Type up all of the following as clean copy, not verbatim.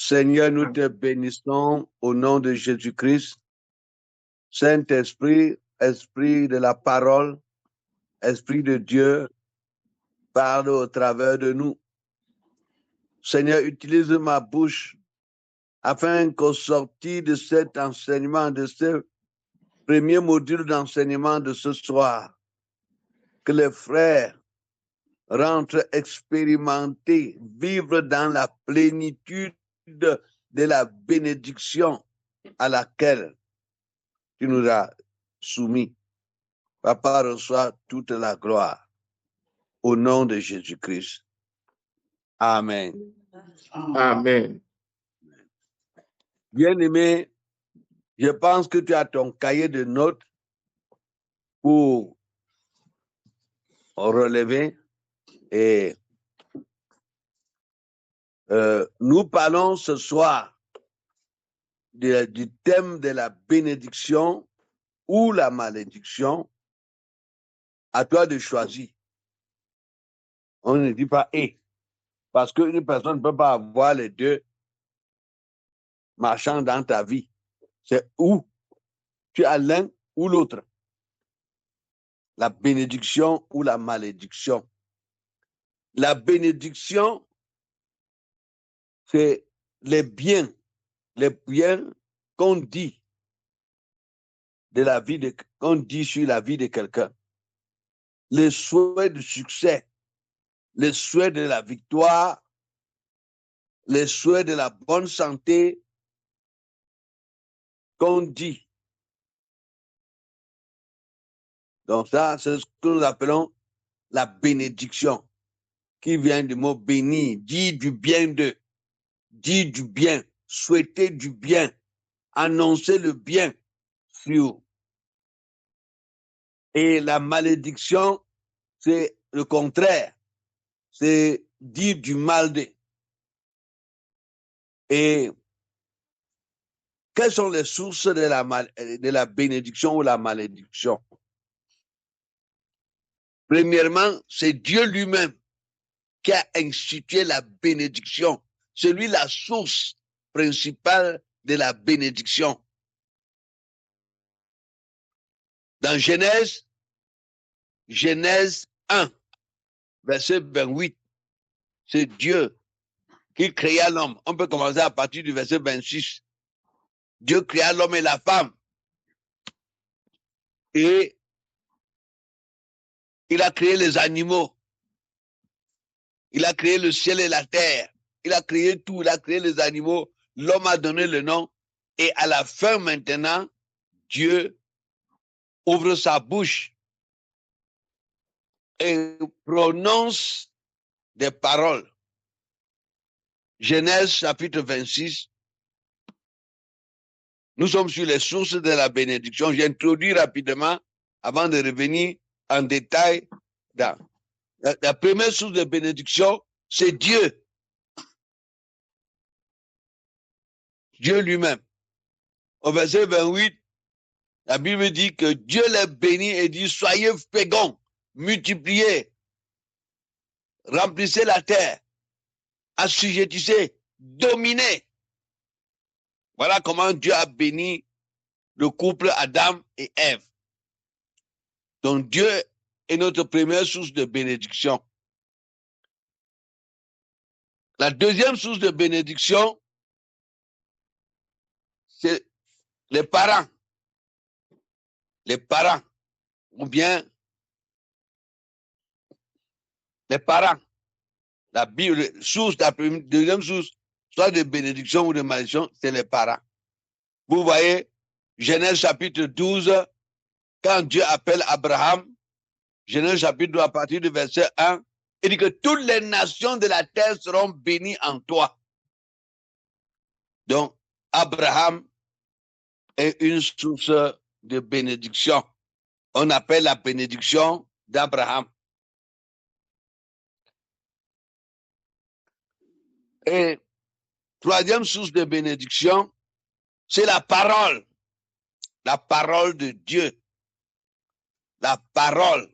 Seigneur, nous te bénissons au nom de Jésus-Christ. Saint-Esprit, Esprit de la parole, Esprit de Dieu, parle au travers de nous. Seigneur, utilise ma bouche afin qu'au sortir de cet enseignement, de ce premier module d'enseignement de ce soir, que les frères rentrent expérimenter, vivre dans la plénitude de la bénédiction à laquelle tu nous as soumis. Papa, reçoit toute la gloire au nom de Jésus-Christ. Amen. Amen. Bien-aimé, je pense que tu as ton cahier de notes pour relever et nous parlons ce soir du thème de la bénédiction ou la malédiction. À toi de choisir. On ne dit pas et, parce qu'une personne ne peut pas avoir les deux marchant dans ta vie. C'est ou tu as l'un ou l'autre. La bénédiction ou la malédiction. La bénédiction, c'est les biens qu'on dit de la vie qu'on dit sur la vie de quelqu'un. Les souhaits de succès, les souhaits de la victoire, les souhaits de la bonne santé qu'on dit. Donc ça, c'est ce que nous appelons la bénédiction, qui vient du mot bénir, dire du bien d'eux, dire du bien, souhaiter du bien, annoncer le bien sur. Et la malédiction, c'est le contraire, c'est dire du mal d'eux. Et quelles sont les sources de la bénédiction ou la malédiction? Premièrement, c'est Dieu lui-même qui a institué la bénédiction. C'est lui la source principale de la bénédiction. Dans Genèse 1, verset 28, c'est Dieu qui créa l'homme. On peut commencer à partir du verset 26. Dieu créa l'homme et la femme. Et il a créé les animaux. Il a créé le ciel et la terre. Il a créé tout. Il a créé les animaux. L'homme a donné le nom. Et à la fin maintenant, Dieu ouvre sa bouche et prononce des paroles. Genèse chapitre 26. Nous sommes sur les sources de la bénédiction. J'introduis rapidement avant de revenir en détail. La première source de bénédiction, c'est Dieu. Dieu lui-même. Au verset 28, la Bible dit que Dieu les bénit et dit, soyez féconds, multipliez, remplissez la terre, assujettissez, dominez. Voilà comment Dieu a béni le couple Adam et Ève. Donc Dieu est notre première source de bénédiction. La deuxième source de bénédiction, c'est les parents. Les parents, ou bien les parents. La Bible, la deuxième source, soit de bénédiction ou de malédiction, c'est les parents. Vous voyez, Genèse chapitre 12, quand Dieu appelle Abraham, Genèse chapitre 12, à partir du verset 1, il dit que toutes les nations de la terre seront bénies en toi. Donc, Abraham est une source de bénédiction. On appelle la bénédiction d'Abraham. Et troisième source de bénédiction, c'est la parole de Dieu. La parole.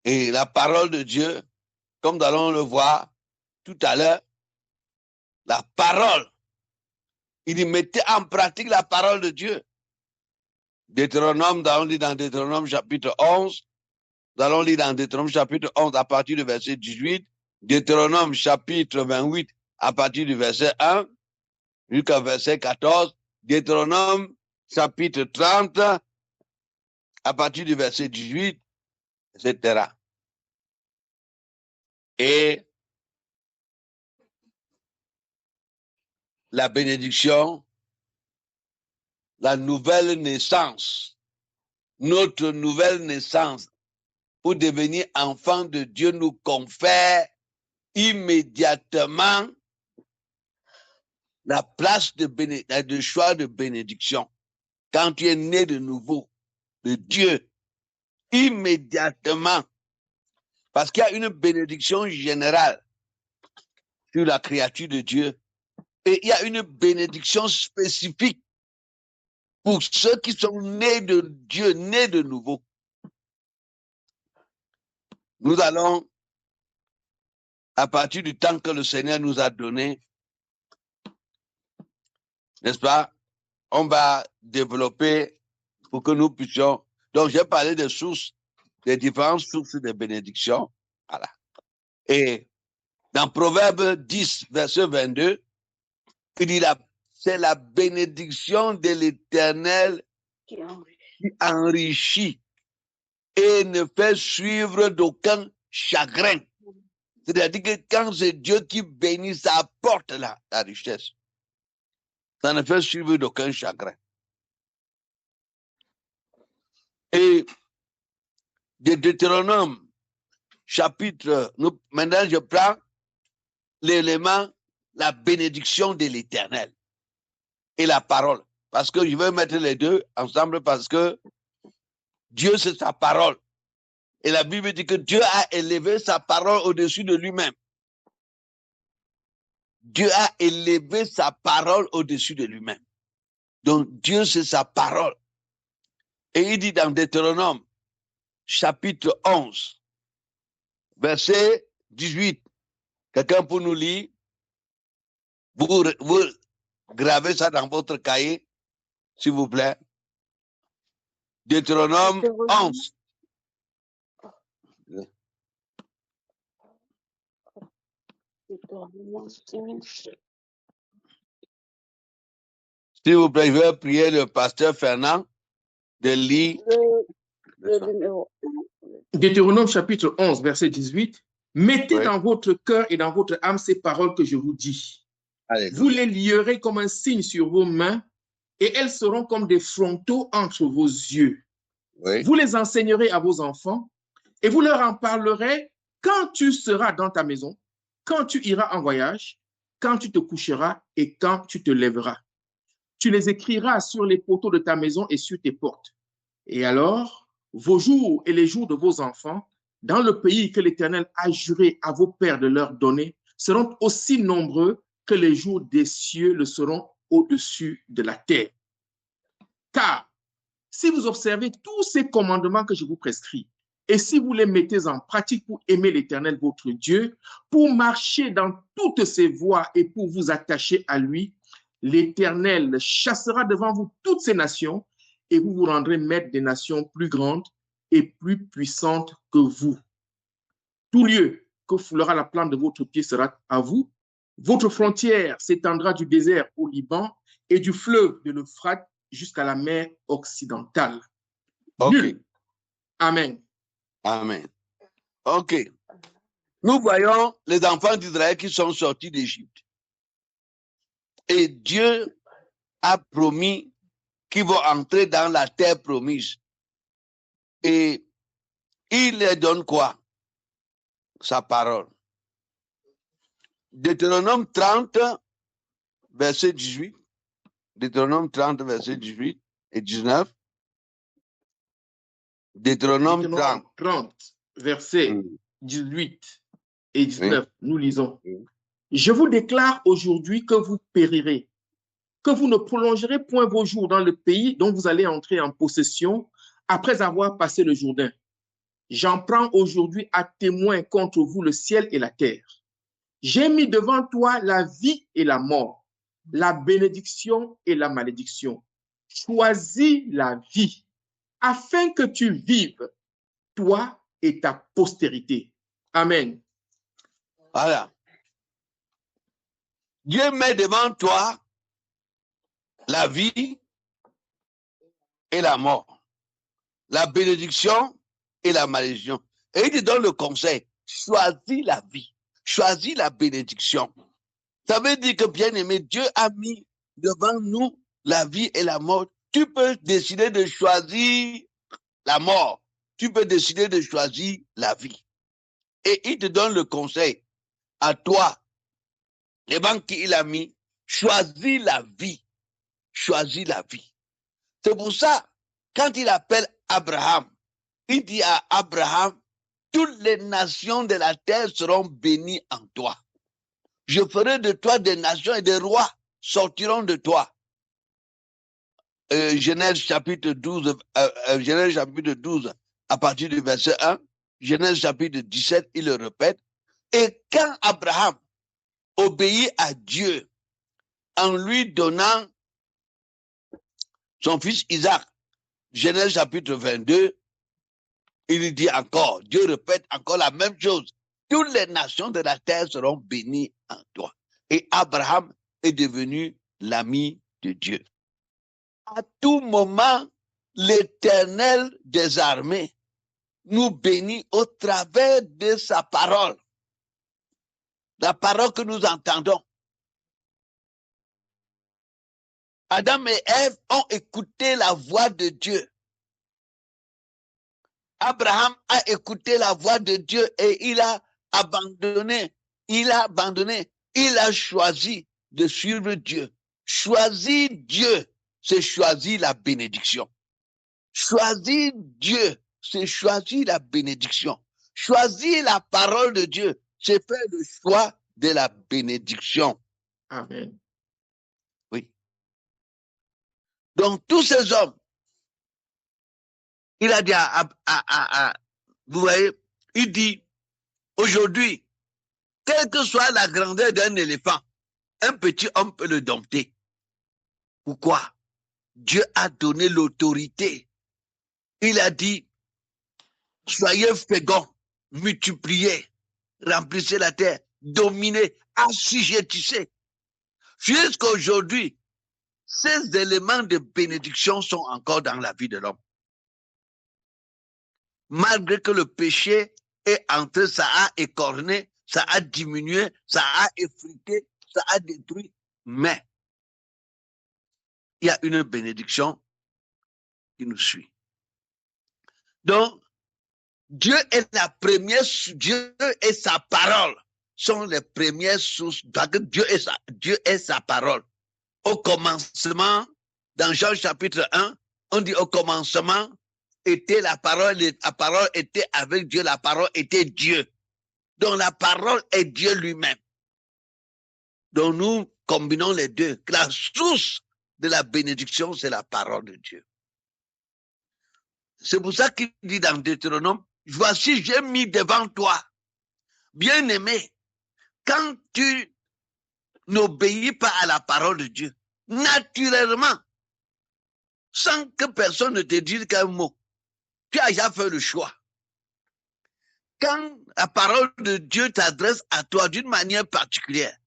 Et la parole de Dieu, comme nous allons le voir tout à l'heure, la parole. Il dit, mettez en pratique la parole de Dieu. Deutéronome, on lit dans Deutéronome chapitre 11, nous allons lire dans Deutéronome chapitre 11 à partir du verset 18, Deutéronome chapitre 28 à partir du verset 1 jusqu'au verset 14, Deutéronome chapitre 30 à partir du verset 18, etc. Et la bénédiction, la nouvelle naissance, notre nouvelle naissance pour devenir enfant de Dieu nous confère immédiatement la place de choix de bénédiction. Quand tu es né de nouveau de Dieu, immédiatement, parce qu'il y a une bénédiction générale sur la créature de Dieu et il y a une bénédiction spécifique pour ceux qui sont nés de Dieu, nés de nouveau. Nous allons, à partir du temps que le Seigneur nous a donné, n'est-ce pas, on va développer pour que nous puissions. Donc, j'ai parlé des sources, des différentes sources de bénédiction. Voilà. Et dans Proverbe 10, verset 22, il dit c'est la bénédiction de l'Éternel qui enrichit et ne fait suivre d'aucun chagrin. C'est-à-dire que quand c'est Dieu qui bénit, ça apporte la richesse. Ça ne fait suivre d'aucun chagrin. Et de Deutéronome, chapitre, maintenant je prends l'élément, la bénédiction de l'Éternel et la parole. Parce que je vais mettre les deux ensemble parce que Dieu, c'est sa parole. Et la Bible dit que Dieu a élevé sa parole au-dessus de lui-même. Dieu a élevé sa parole au-dessus de lui-même. Donc Dieu, c'est sa parole. Et il dit dans Deutéronome, chapitre 11, verset 18, quelqu'un pour nous lire, vous gravez ça dans votre cahier, s'il vous plaît. Deutéronome 11. S'il vous plaît, je vais prier le pasteur Fernand de lire. Deutéronome chapitre 11, verset 18. Mettez dans votre cœur et dans votre âme ces paroles que je vous dis. Alléluia. Vous les lierez comme un signe sur vos mains et elles seront comme des frontaux entre vos yeux. Oui. Vous les enseignerez à vos enfants et vous leur en parlerez quand tu seras dans ta maison, quand tu iras en voyage, quand tu te coucheras et quand tu te lèveras. Tu les écriras sur les poteaux de ta maison et sur tes portes. Et alors, vos jours et les jours de vos enfants, dans le pays que l'Éternel a juré à vos pères de leur donner, seront aussi nombreux que les jours des cieux le seront au-dessus de la terre. Car si vous observez tous ces commandements que je vous prescris, et si vous les mettez en pratique pour aimer l'Éternel, votre Dieu, pour marcher dans toutes ses voies et pour vous attacher à lui, l'Éternel chassera devant vous toutes ces nations et vous vous rendrez maître des nations plus grandes et plus puissantes que vous. Tout lieu que foulera la plante de votre pied sera à vous. Votre frontière s'étendra du désert au Liban et du fleuve de l'Euphrate jusqu'à la mer occidentale. Okay. Amen. Amen. OK. Nous voyons les enfants d'Israël qui sont sortis d'Égypte. Et Dieu a promis qu'ils vont entrer dans la terre promise. Et il leur donne quoi? Sa parole. Deutéronome 30, verset 18. Deutéronome 30, verset 18 et 19. Deutéronome 30, verset 18 et 19, nous lisons. Je vous déclare aujourd'hui que vous périrez, que vous ne prolongerez point vos jours dans le pays dont vous allez entrer en possession après avoir passé le Jourdain. J'en prends aujourd'hui à témoin contre vous le ciel et la terre. J'ai mis devant toi la vie et la mort, la bénédiction et la malédiction. Choisis la vie afin que tu vives, toi et ta postérité. Amen. Voilà. Dieu met devant toi la vie et la mort, la bénédiction et la malédiction. Et il te donne le conseil, choisis la vie, choisis la bénédiction. Ça veut dire que, bien aimé, Dieu a mis devant nous la vie et la mort. Tu peux décider de choisir la mort. Tu peux décider de choisir la vie. Et il te donne le conseil à toi, les banques qu'il a mis, choisis la vie. Choisis la vie. C'est pour ça, quand il appelle Abraham, il dit à Abraham, toutes les nations de la terre seront bénies en toi. Je ferai de toi des nations et des rois sortiront de toi. Genèse chapitre 12, Genèse chapitre 12, à partir du verset 1, Genèse chapitre 17, il le répète. Et quand Abraham obéit à Dieu en lui donnant son fils Isaac, Genèse chapitre 22, il dit encore, Dieu répète encore la même chose. Toutes les nations de la terre seront bénies en toi. Et Abraham est devenu l'ami de Dieu. À tout moment, l'Éternel des armées nous bénit au travers de sa parole. La parole que nous entendons. Adam et Ève ont écouté la voix de Dieu. Abraham a écouté la voix de Dieu et il a abandonné. Il a choisi de suivre Dieu. Choisir Dieu, c'est choisir la bénédiction. Choisir Dieu, c'est choisir la bénédiction. Choisir la parole de Dieu, c'est faire le choix de la bénédiction. Amen. Oui. Donc, tous ces hommes, il a dit vous voyez, il dit, aujourd'hui, quelle que soit la grandeur d'un éléphant, un petit homme peut le dompter. Pourquoi? Dieu a donné l'autorité. Il a dit, soyez féconds, multipliez, remplissez la terre, dominez, assujettissez. Jusqu'à aujourd'hui, ces éléments de bénédiction sont encore dans la vie de l'homme. Malgré que le péché est entré, ça a écorné, ça a diminué, ça a effrité, ça a détruit. Mais il y a une bénédiction qui nous suit. Donc, Dieu est la première, Dieu et sa parole sont les premières sources. Dieu est sa parole. Au commencement, dans Jean chapitre 1, on dit au commencement était la parole était avec Dieu, la parole était Dieu. Donc la parole est Dieu lui-même. Donc nous combinons les deux. La source de la bénédiction, c'est la parole de Dieu. C'est pour ça qu'il dit dans Deutéronome, voici, j'ai mis devant toi, bien-aimé, quand tu n'obéis pas à la parole de Dieu, naturellement, sans que personne ne te dise qu'un mot, tu as déjà fait le choix. Quand la parole de Dieu t'adresse à toi d'une manière particulière,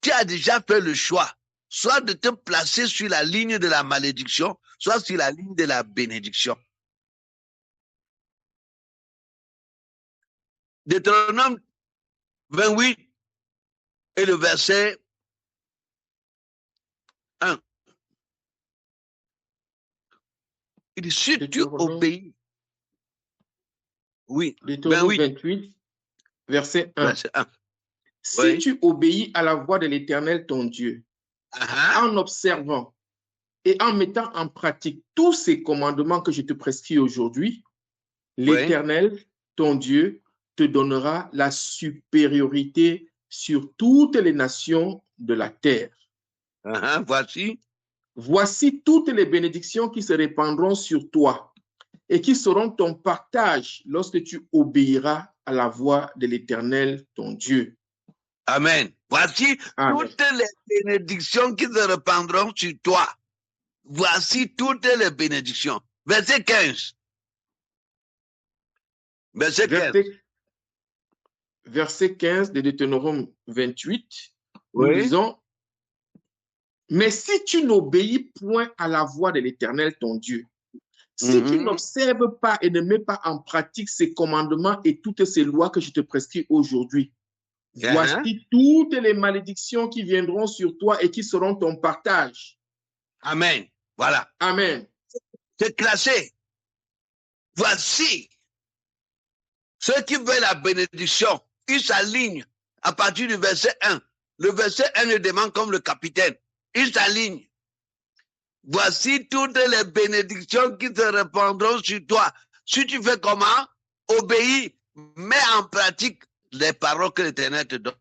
tu as déjà fait le choix, soit de te placer sur la ligne de la malédiction, soit sur la ligne de la bénédiction. Deutéronome 28 et le verset 1. Il dit, si tu obéis. Oui. Deutéronome 28, verset 1. Verset 1. Si Oui. tu obéis à la voix de l'Éternel ton Dieu, en observant et en mettant en pratique tous ces commandements que je te prescris aujourd'hui, l'Éternel ton Dieu te donnera la supériorité sur toutes les nations de la terre. Voici toutes les bénédictions qui se répandront sur toi et qui seront ton partage lorsque tu obéiras à la voix de l'Éternel ton Dieu. Amen. Voici toutes les bénédictions qui se répandront sur toi. Voici toutes les bénédictions. Verset 15. Verset 15 de Deutéronome 28, oui. Nous lisons, mais si tu n'obéis point à la voix de l'Éternel, ton Dieu, si tu n'observes pas et ne mets pas en pratique ces commandements et toutes ces lois que je te prescris aujourd'hui, voici toutes les malédictions qui viendront sur toi et qui seront ton partage. Amen. Voilà. Amen. C'est classé. Voici ceux qui veulent la bénédiction. Ils s'alignent à partir du verset 1. Le verset 1 le demande comme le capitaine. Ils s'alignent. Voici toutes les bénédictions qui te répondront sur toi. Si tu fais comment? Obéis, mets en pratique les paroles que l'Éternel te donne.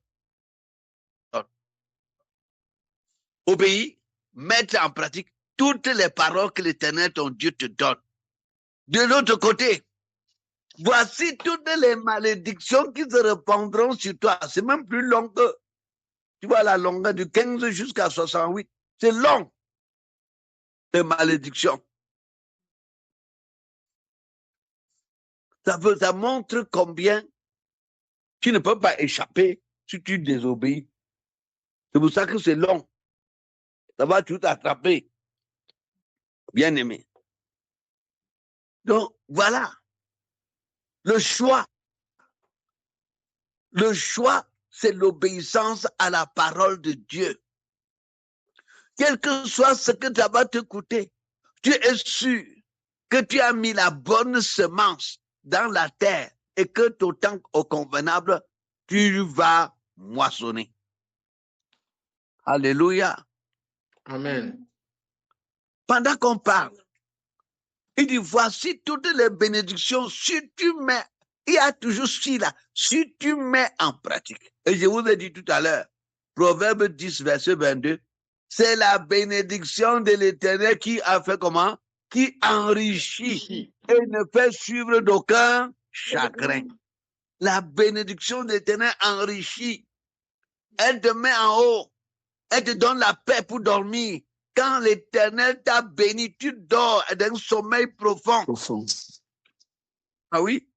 Obéis, mets en pratique toutes les paroles que l'Éternel, ton Dieu, te donne. De l'autre côté, voici toutes les malédictions qui se répandront sur toi. C'est même plus long que, tu vois, la longueur du 15 jusqu'à 68. C'est long, les malédictions. Ça montre combien tu ne peux pas échapper si tu désobéis. C'est pour ça que c'est long. Ça va tout attraper. Bien aimé. Donc, voilà. Le choix. Le choix, c'est l'obéissance à la parole de Dieu. Quel que soit ce que ça va te coûter, tu es sûr que tu as mis la bonne semence dans la terre et que au temps au convenable, tu vas moissonner. Alléluia. Amen. Pendant qu'on parle, il dit, voici toutes les bénédictions, si tu mets, il y a toujours ci là, si tu mets en pratique. Et je vous ai dit tout à l'heure, Proverbe 10, verset 22, c'est la bénédiction de l'Éternel qui a fait comment? Qui enrichit et ne fait suivre d'aucun chagrin. La bénédiction de l'Éternel enrichit. Elle te met en haut. Elle te donne la paix pour dormir. Quand l'Éternel t'a béni, tu dors d'un sommeil profond. Ah oui?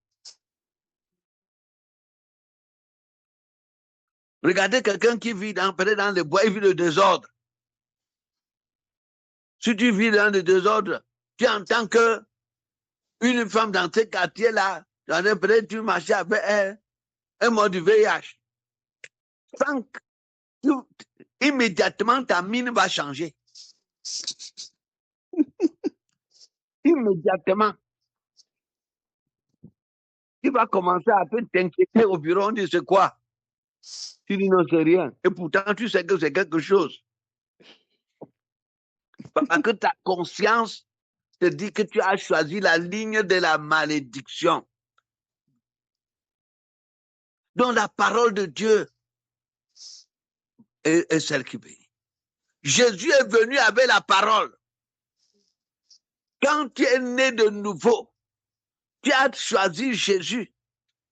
Regardez quelqu'un qui vit peut-être dans le bois, il vit le désordre. Si tu vis dans le désordre, tu entends que une femme dans ce quartier-là, peut-être tu marches avec elle, elle mort du VIH. Immédiatement, ta mine va changer. Immédiatement. Tu vas commencer à t'inquiéter au bureau, on dit c'est quoi? Tu dis non, c'est rien. Et pourtant, tu sais que c'est quelque chose. Parce que ta conscience te dit que tu as choisi la ligne de la malédiction. Donc la parole de Dieu est celle qui bénit. Jésus est venu avec la parole. Quand tu es né de nouveau, tu as choisi Jésus.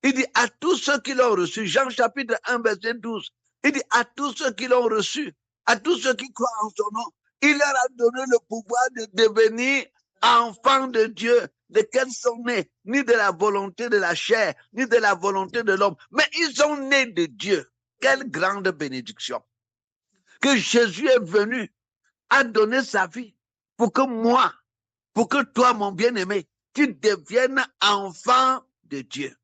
Il dit à tous ceux qui l'ont reçu, Jean chapitre 1, verset 12, il dit à tous ceux qui l'ont reçu, à tous ceux qui croient en son nom, il leur a donné le pouvoir de devenir enfants de Dieu, desquels sont nés, ni de la volonté de la chair, ni de la volonté de l'homme, mais ils sont nés de Dieu. Quelle grande bénédiction. Que Jésus est venu, a donné sa vie pour que moi, pour que toi, mon bien-aimé, tu deviennes enfant de Dieu.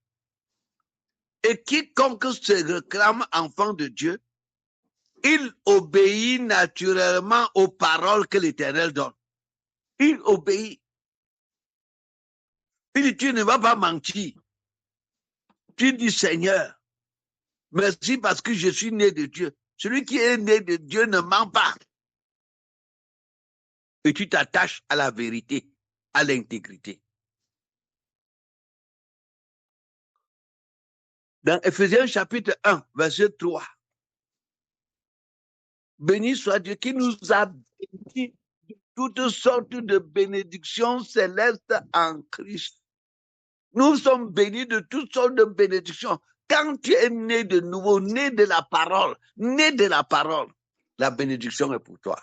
Et quiconque se réclame enfant de Dieu, il obéit naturellement aux paroles que l'Éternel donne. Il obéit. Il dit, tu ne vas pas mentir. Tu dis, Seigneur, merci parce que je suis né de Dieu. Celui qui est né de Dieu ne ment pas. Et tu t'attaches à la vérité, à l'intégrité. Dans Éphésiens chapitre 1, verset 3, béni soit Dieu qui nous a bénis de toutes sortes de bénédictions célestes en Christ. Nous sommes bénis de toutes sortes de bénédictions. quand tu es né de nouveau, né de la parole, la bénédiction est pour toi.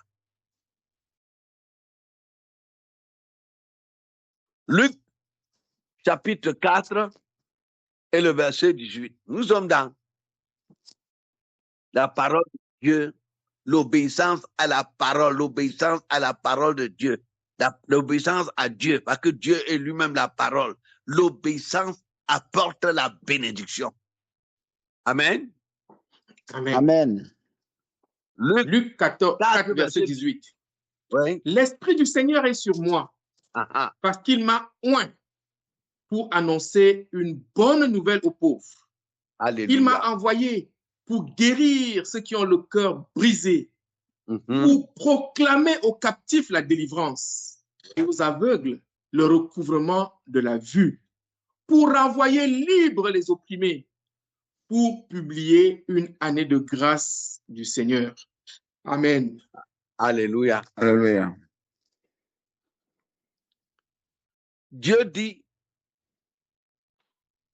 Luc, chapitre 4 et le verset 18. Nous sommes dans la parole de Dieu, l'obéissance à la parole de Dieu, l'obéissance à Dieu, parce que Dieu est lui-même la parole. L'obéissance apporte la bénédiction. Amen. Amen. Amen. Luc 4, verset 18. Oui. L'Esprit du Seigneur est sur moi, parce qu'il m'a oint pour annoncer une bonne nouvelle aux pauvres. Alléluia. Il m'a envoyé pour guérir ceux qui ont le cœur brisé, pour proclamer aux captifs la délivrance et aux aveugles le recouvrement de la vue, pour renvoyer libres les opprimés, pour publier une année de grâce du Seigneur. Amen. Alléluia. Alléluia. Dieu dit,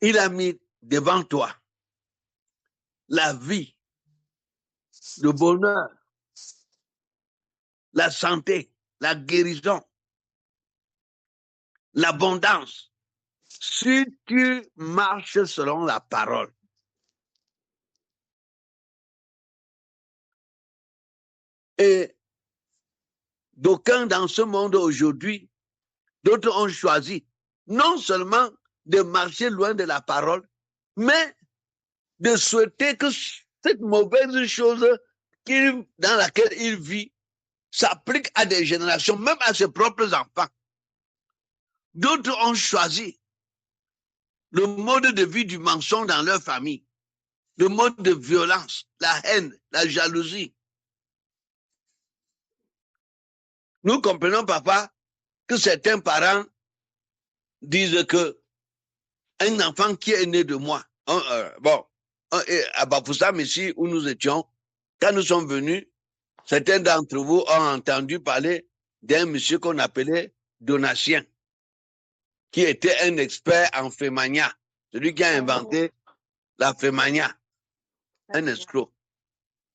il a mis devant toi la vie, le bonheur, la santé, la guérison, l'abondance, si tu marches selon la parole. Et d'aucuns dans ce monde aujourd'hui, d'autres ont choisi non seulement de marcher loin de la parole, mais de souhaiter que cette mauvaise chose dans laquelle il vit s'applique à des générations, même à ses propres enfants. D'autres ont choisi le mode de vie du mensonge dans leur famille, le mode de violence, la haine, la jalousie. Nous comprenons parfois que certains parents disent que un enfant qui est né de moi, à Bafoussam ici où nous étions, quand nous sommes venus, certains d'entre vous ont entendu parler d'un monsieur qu'on appelait Donatien, qui était un expert en fémania, celui qui a inventé la fémania, un escroc.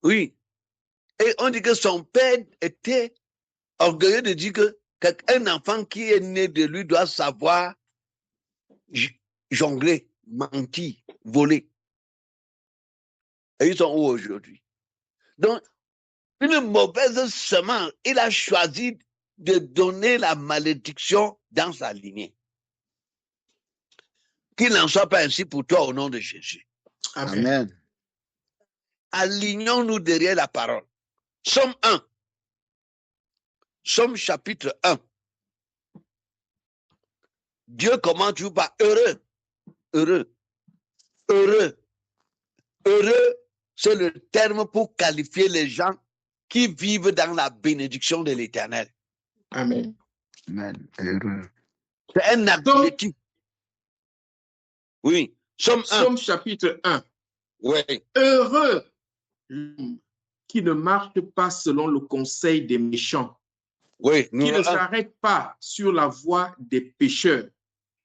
Oui. Et on dit que son père était orgueilleux de dire qu'un enfant qui est né de lui doit savoir jongler, mentir, voler. Et ils sont où aujourd'hui? Donc, une mauvaise semence, il a choisi de donner la malédiction dans sa lignée. Qu'il n'en soit pas ainsi pour toi au nom de Jésus. Amen. Alignons-nous derrière la parole. Somme 1. Somme chapitre 1. Dieu commence toujours par heureux. Heureux. Heureux. Heureux, c'est le terme pour qualifier les gens qui vivent dans la bénédiction de l'Éternel. Amen. Amen. Heureux. C'est un adjectif. Oui. Somme 1. Somme chapitre 1. Oui. Heureux l'homme qui ne marche pas selon le conseil des méchants, Oui. qui ne s'arrête pas sur la voie des pécheurs,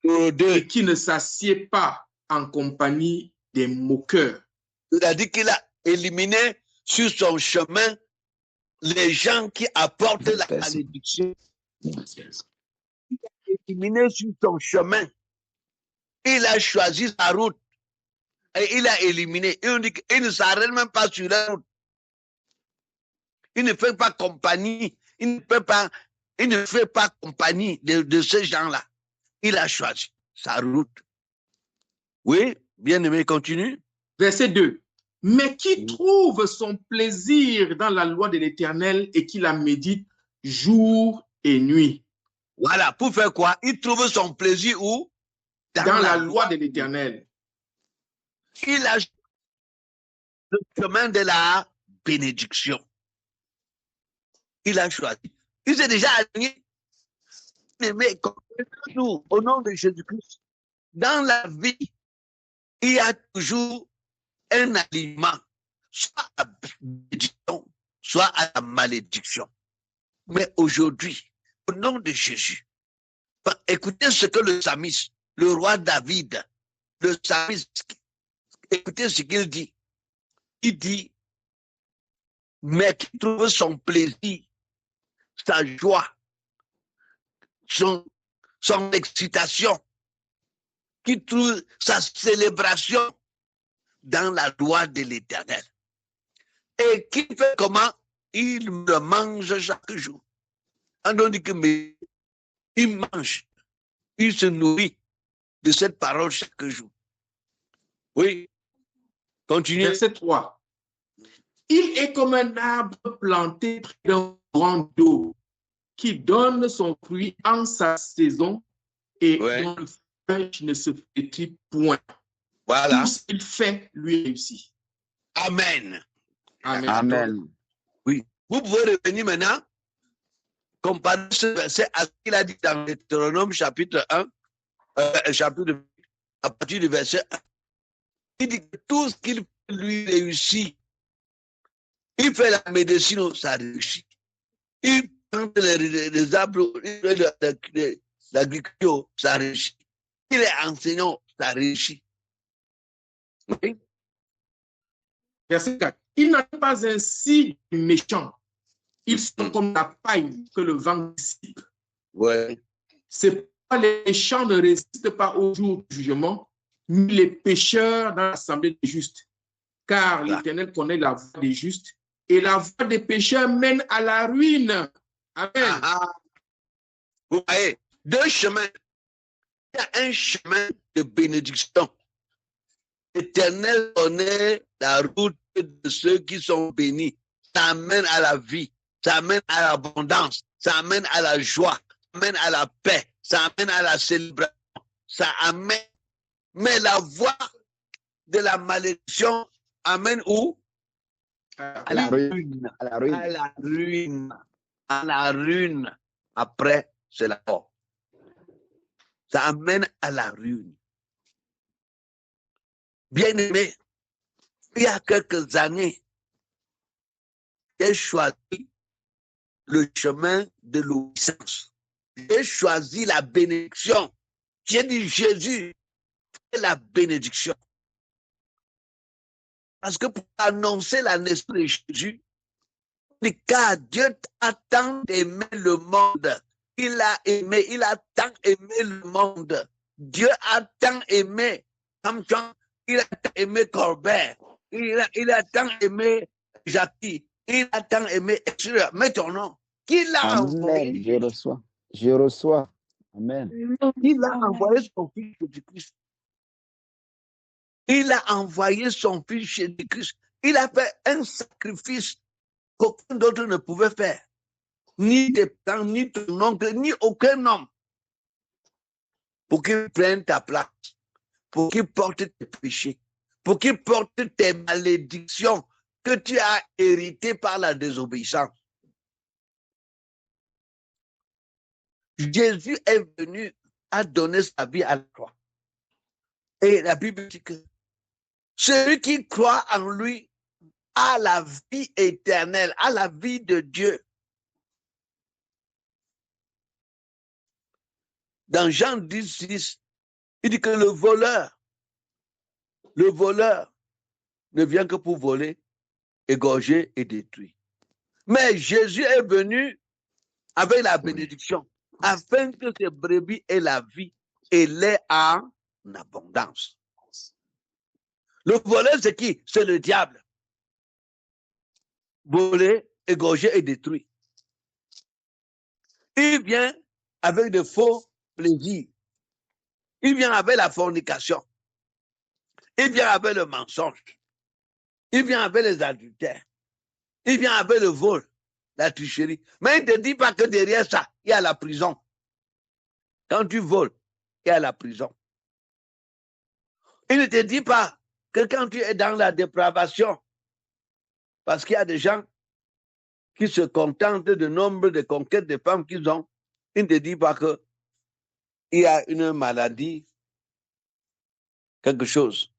et qui ne s'assied pas en compagnie des moqueurs. Il a dit qu'il a éliminé sur son chemin les gens qui apportent la malédiction. Il a éliminé sur son chemin. Il a choisi sa route et il a éliminé. Et on dit qu'il ne s'arrête même pas sur la route. Il ne fait pas compagnie. Il ne fait pas compagnie de ces gens-là. Il a choisi sa route. Oui, bien-aimé, continue. Verset 2. Mais qui trouve son plaisir dans la loi de l'Éternel et qui la médite jour et nuit. Voilà, pour faire quoi? Il trouve son plaisir où? Dans la loi de l'Éternel. Il a le chemin de la bénédiction. Il a choisi. Il s'est déjà aligné. Mais nous, au nom de Jésus-Christ, dans la vie, il y a toujours un aliment, soit à la bénédiction, soit à la malédiction. Mais aujourd'hui, au nom de Jésus, écoutez ce que le psalmiste, le roi David, le psalmiste, Écoutez ce qu'il dit. Il dit, mais qui trouve son plaisir, sa joie, son excitation, qui trouve sa célébration dans la loi de l'Éternel. Et qui fait comment? Il le mange chaque jour. On dit que mais il mange, il se nourrit de cette parole chaque jour. Oui, continuez. Verset 3. Il est comme un arbre planté près d'un courant d'eau qui donne son fruit en sa saison et dont le feuille ne se flétrit point. Voilà. Tout ce qu'il fait lui réussit. Amen. Amen. Amen. Oui. Vous pouvez revenir maintenant, comparer ce verset à ce qu'il a dit dans Deutéronome chapitre 1, chapitre, à partir du verset 1. Il dit que tout ce qu'il fait lui réussit. Il fait la médecine, ça réussit. Il plante les arbres, l'agriculture, ça réussit. Il est enseignant, ça réussit. Oui. Verset 4. Il n'en est pas ainsi méchant. Ils sont comme la paille que le vent dissipe. Ouais. C'est pourquoi les méchants ne résistent pas au jour du jugement, ni les pécheurs dans l'assemblée des justes. Car l'Éternel connaît la voie des justes et la voie des pécheurs mène à la ruine. Amen. Vous voyez, deux chemins. Il y a un chemin de bénédiction. L'Éternel connaît la route de ceux qui sont bénis. Ça amène à la vie, ça amène à l'abondance, ça amène à la joie, ça amène à la paix, ça amène à la célébration, ça amène. Mais la voie de la malédiction amène où? À la ruine. À la ruine. À la ruine. À la ruine. Après, c'est la mort. Ça amène à la ruine. Bien aimé, il y a quelques années, j'ai choisi le chemin de l'obéissance. J'ai choisi la bénédiction. J'ai dit Jésus est la bénédiction. Parce que pour annoncer la naissance de Jésus, car Dieu a tant aimé le monde. Il a tant aimé le monde. Dieu a tant aimé Samson, il a tant aimé Corbert, il a tant aimé Jackie, il a tant aimé Extra. Mets ton nom. Qui l'a envoyé? Je reçois. Je reçois. Amen. Il a envoyé son fils Jésus-Christ. Il a envoyé son fils Jésus-Christ. Il a fait un sacrifice qu'aucun d'autre ne pouvait faire. Ni tes parents, ni ton oncle, ni aucun homme. Pour qu'il prenne ta place. Pour qu'il porte tes péchés. Pour qu'il porte tes malédictions que tu as héritées par la désobéissance. Jésus est venu à donner sa vie à la croix. Et la Bible dit que celui qui croit en lui a la vie éternelle, a la vie de Dieu. Dans Jean 10:6, il dit que le voleur ne vient que pour voler, égorger et détruire. Mais Jésus est venu avec la bénédiction, afin que ces brebis aient la vie et l'aient en abondance. Le voleur, c'est qui? C'est le diable. Voler, égorger et détruire. Il vient avec de faux plaisirs. Il vient avec la fornication. Il vient avec le mensonge. Il vient avec les adultères. Il vient avec le vol, la tricherie. Mais il ne te dit pas que derrière ça, il y a la prison. Quand tu voles, il y a la prison. Il ne te dit pas que quand tu es dans la dépravation, parce qu'il y a des gens qui se contentent de nombre de conquêtes de femmes qu'ils ont, il ne te dit pas qu'il y a une maladie, quelque chose.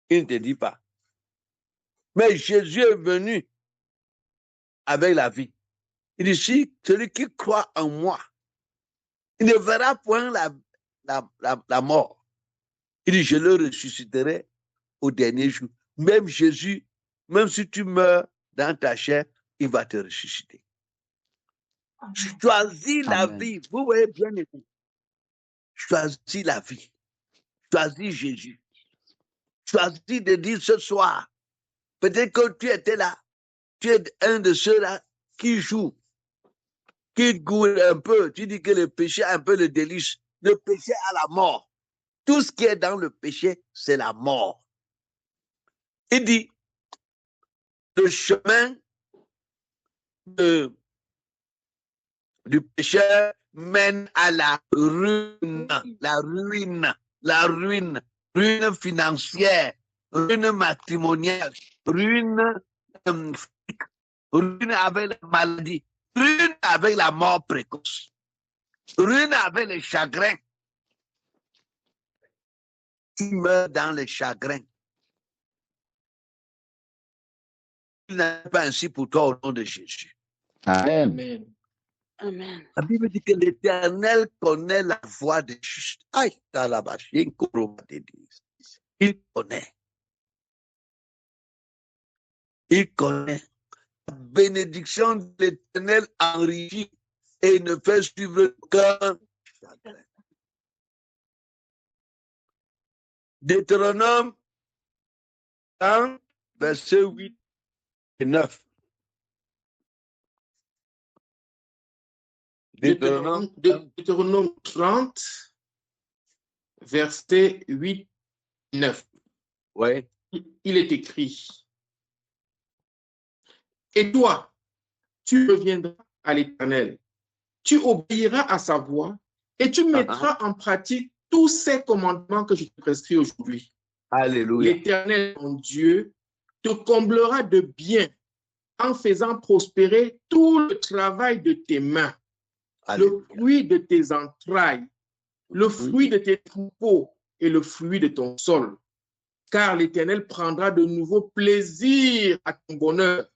Il ne te dit pas. Mais Jésus est venu avec la vie. Il dit, si celui qui croit en moi, il ne verra point la mort. Il dit, je le ressusciterai au dernier jour. Même Jésus, même si tu meurs dans ta chair, il va te ressusciter. Choisis la vie. Vous voyez bien aimé. Choisis la vie. Choisis Jésus. Choisis de dire ce soir, peut-être que tu étais là, tu es un de ceux-là qui joue, qui goûte un peu. Tu dis que le péché a un peu le délice. Le péché a la mort. Tout ce qui est dans le péché, c'est la mort. Il dit, le chemin du pécheur mène à la ruine, ruine financière, ruine matrimoniale, ruine avec la maladie, ruine avec la mort précoce, ruine avec les chagrins. Tu meurs dans les chagrins. Il n'est pas ainsi pour toi au nom de Jésus. Amen. Amen. La Bible dit que l'Éternel connaît la voie des justes. Aïe, il connaît. Il connaît. La bénédiction de l'Éternel enrichit et ne fait suivre qu'un chagrin. Deutéronome 1, versets 8 et 9. Deutéronome 30, versets 8 et 9. Oui. Il est écrit, et toi, tu reviendras à l'Éternel, tu obéiras à sa voix et tu mettras en pratique tous ces commandements que je te prescris aujourd'hui. Alléluia. L'Éternel, ton Dieu, te comblera de bien en faisant prospérer tout le travail de tes mains, le fruit de tes entrailles, le fruit de tes troupeaux et le fruit de ton sol. Car l'Éternel prendra de nouveau plaisir à ton bonheur,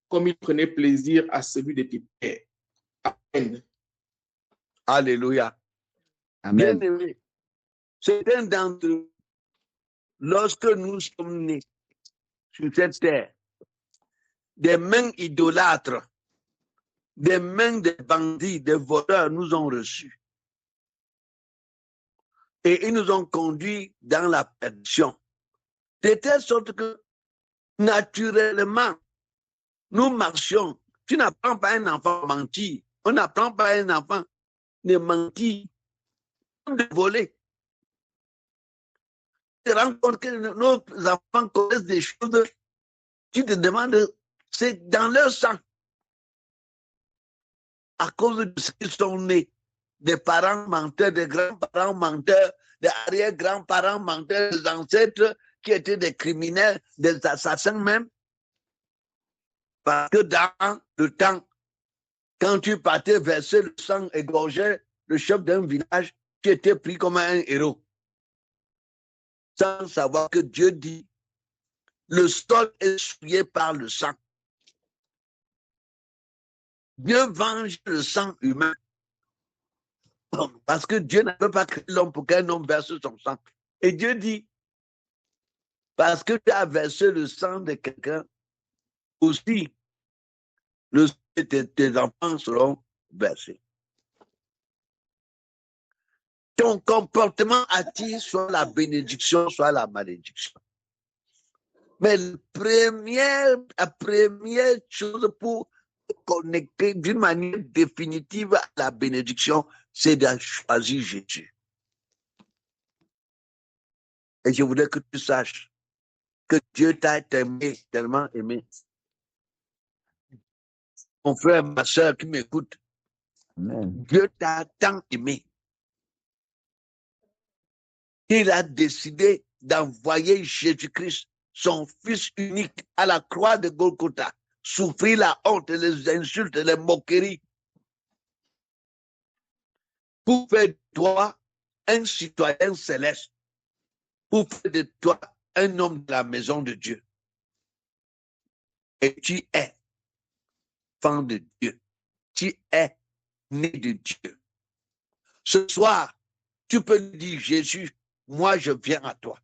comme il prenait plaisir à celui de tes pères. Amen. Alléluia. Amen. Bien-aimé, certains d'entre nous, lorsque nous sommes nés sur cette terre, des mains idolâtres, des mains de bandits, des voleurs nous ont reçus. Et ils nous ont conduits dans la perdition. De telle sorte que, naturellement, nous marchions. Tu n'apprends pas un enfant à mentir. On n'apprend pas un enfant de mentir, de voler. Tu te rends compte que nos enfants connaissent des choses, tu te demandes, c'est dans leur sang. À cause de ce qu'ils sont nés, des parents menteurs, des grands-parents menteurs, des arrière-grands-parents menteurs, des ancêtres qui étaient des criminels, des assassins même. Parce que dans le temps, quand tu partais verser le sang égorgé, le chef d'un village, tu étais pris comme un héros. Sans savoir que Dieu dit, le sol est souillé par le sang. Dieu venge le sang humain. Parce que Dieu n'avait pas créé l'homme pour qu'un homme verse son sang. Et Dieu dit, parce que tu as versé le sang de quelqu'un, aussi, le sang de tes enfants seront versés. Ton comportement attire soit la bénédiction, soit la malédiction. Mais la première chose pour connecter d'une manière définitive à la bénédiction, c'est de choisir Jésus. Et je voudrais que tu saches que Dieu t'a aimé, tellement aimé. Mon frère, ma soeur qui m'écoute, Dieu t'a tant aimé. Il a décidé d'envoyer Jésus-Christ, son Fils unique, à la croix de Golgotha, souffrir la honte, les insultes, les moqueries, pour faire de toi un citoyen céleste, pour faire de toi un homme de la maison de Dieu. Et tu es enfant de Dieu. Tu es né de Dieu. Ce soir, tu peux lui dire, Jésus, moi je viens à toi.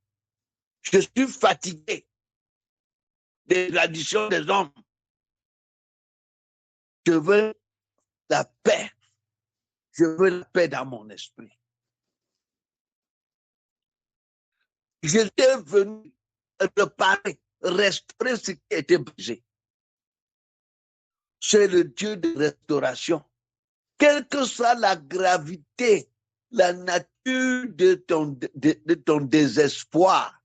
Je suis fatigué des traditions des hommes. Je veux la paix. Je veux la paix dans mon esprit. J'étais venu réparer, restaurer ce qui était brisé. C'est le Dieu de restauration. Quelle que soit la gravité, la nature de ton désespoir,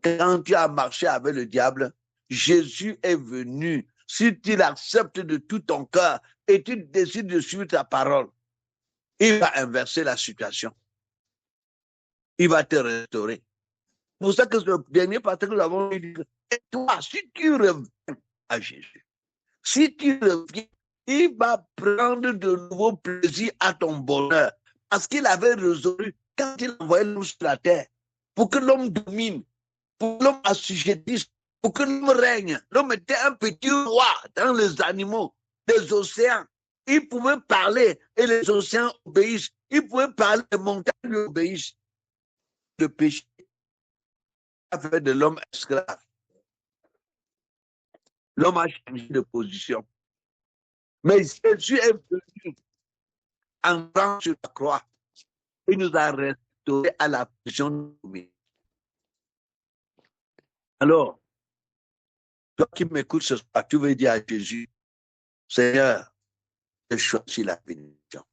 quand tu as marché avec le diable, Jésus est venu. Si tu l'acceptes de tout ton cœur et tu décides de suivre ta parole, il va inverser la situation. Il va te restaurer. C'est pour ça que ce dernier passage que nous avons dit, et toi, si tu reviens à Jésus, si tu reviens, il va prendre de nouveau plaisir à ton bonheur. Parce qu'il avait résolu, quand il envoyait l'homme sur la terre, pour que l'homme domine, pour que l'homme assujettisse, pour que l'homme règne. L'homme était un petit roi dans les animaux, les océans. Il pouvait parler et les océans obéissent. Il pouvait parler, les montagnes lui obéissent. Le péché a fait de l'homme esclave. L'homme a changé de position. Mais Jésus est venu entrant sur la croix. Il nous a restaurés à la position de l'homme. Alors, toi qui m'écoutes ce soir, tu veux dire à Jésus, Seigneur, je choisis la bénédiction.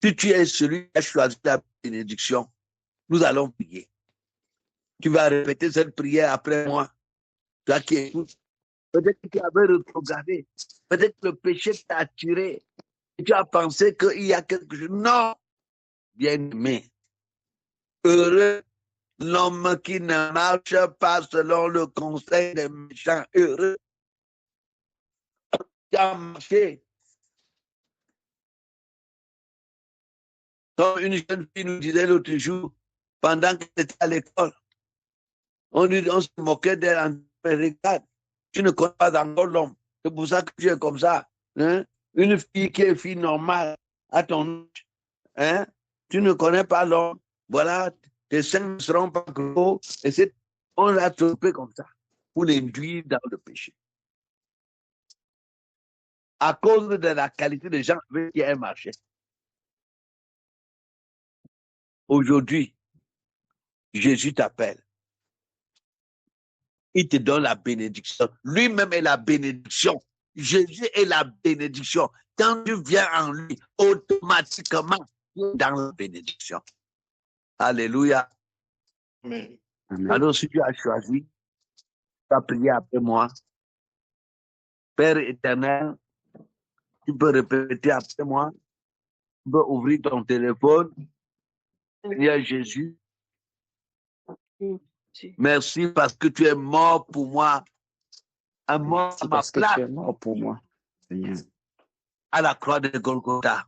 Si tu es celui qui a choisi la bénédiction, nous allons prier. Tu vas répéter cette prière après moi. Toi qui écoutes, peut-être que tu avais regardé, peut-être que le péché t'a attiré, et tu as pensé qu'il y a quelque chose. Non, bien-aimé, heureux l'homme qui ne marche pas selon le conseil des méchants, heureux qui a marché. Comme une jeune fille nous disait l'autre jour, pendant qu'elle était à l'école, on se moquait d'elle en regarde, tu ne connais pas encore l'homme. C'est pour ça que tu es comme ça. Hein? Une fille qui est fille normale à ton âge, hein? Tu ne connais pas l'homme. Voilà, tes seins ne seront pas gros. Et on l'a trompé comme ça pour l'induire dans le péché. À cause de la qualité des gens avec qui elle marchait. Aujourd'hui, Jésus t'appelle. Il te donne la bénédiction. Lui-même est la bénédiction. Jésus est la bénédiction. Quand tu viens en lui, automatiquement, tu es dans la bénédiction. Alléluia. Amen. Alors, si tu as choisi, tu vas prier après moi. Père éternel, tu peux répéter après moi. Tu peux ouvrir ton téléphone. Seigneur Jésus, merci parce que tu es mort pour moi. À moi, à ma parce que place, tu es mort pour moi, Seigneur. à la croix de Golgotha.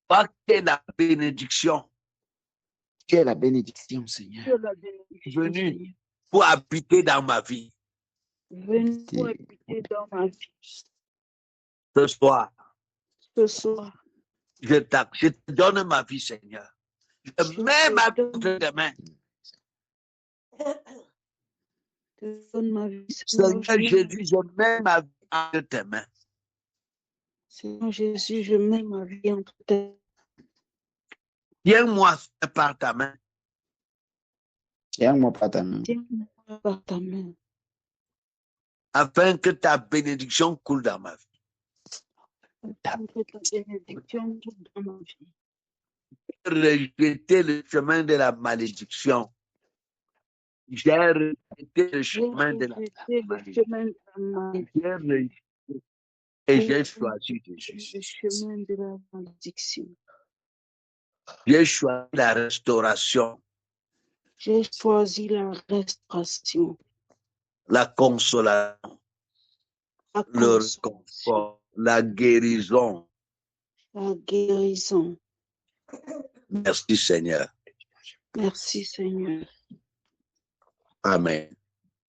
Parce que la bénédiction. Tu es la bénédiction, Seigneur. Venu pour habiter dans ma vie. Venu pour habiter dans ma vie. Ce soir, je te donne ma vie, Seigneur. Je mets ma vie entre tes mains. Seigneur Jésus, je mets ma vie entre tes mains. Seigneur Jésus, je mets ma vie entre tes mains. Tiens-moi par ta main. Tiens-moi par ta main. Tiens-moi par ta main. Afin que ta bénédiction coule dans ma vie. Afin que ta bénédiction coule dans ma vie. Rejeter le chemin de la malédiction. J'ai rejeté le chemin de la malédiction. Et j'ai choisi Jésus. Le chemin de la malédiction. J'ai choisi la restauration. J'ai choisi la restauration. La consolation. Le réconfort. La guérison. La guérison. Merci Seigneur. Merci Seigneur. Amen.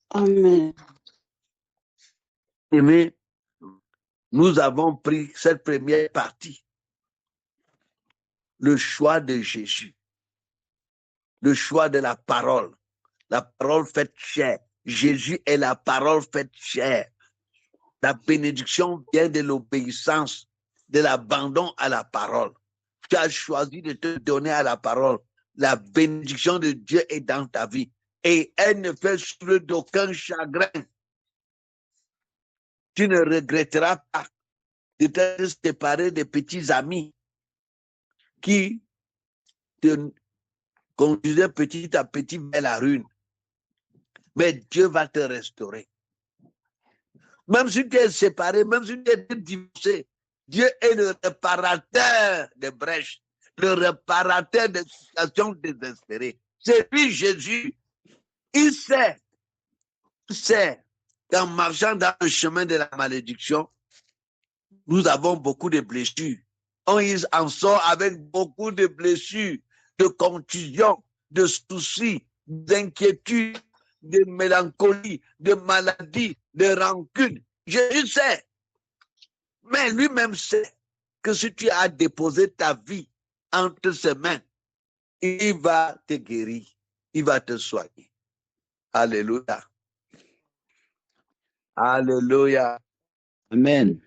Amen. Aimés, nous avons pris cette première partie le choix de Jésus, le choix de la parole faite chair. Jésus est la parole faite chair. La bénédiction vient de l'obéissance, de l'abandon à la parole. Tu as choisi de te donner à la parole. La bénédiction de Dieu est dans ta vie et elle ne fait souffrir d'aucun chagrin. Tu ne regretteras pas de te séparer des petits amis qui te conduisaient petit à petit vers la ruine. Mais Dieu va te restaurer. Même si tu es séparé, même si tu es divorcé, Dieu est le réparateur des brèches, le réparateur des situations désespérées. C'est lui, Jésus. Il sait qu'en marchant dans le chemin de la malédiction, nous avons beaucoup de blessures. On en sort avec beaucoup de blessures, de contusions, de soucis, d'inquiétudes, de mélancolie, de maladie, de rancune. Jésus sait. Mais lui-même sait que si tu as déposé ta vie entre ses mains, il va te guérir, il va te soigner. Alléluia. Alléluia. Amen.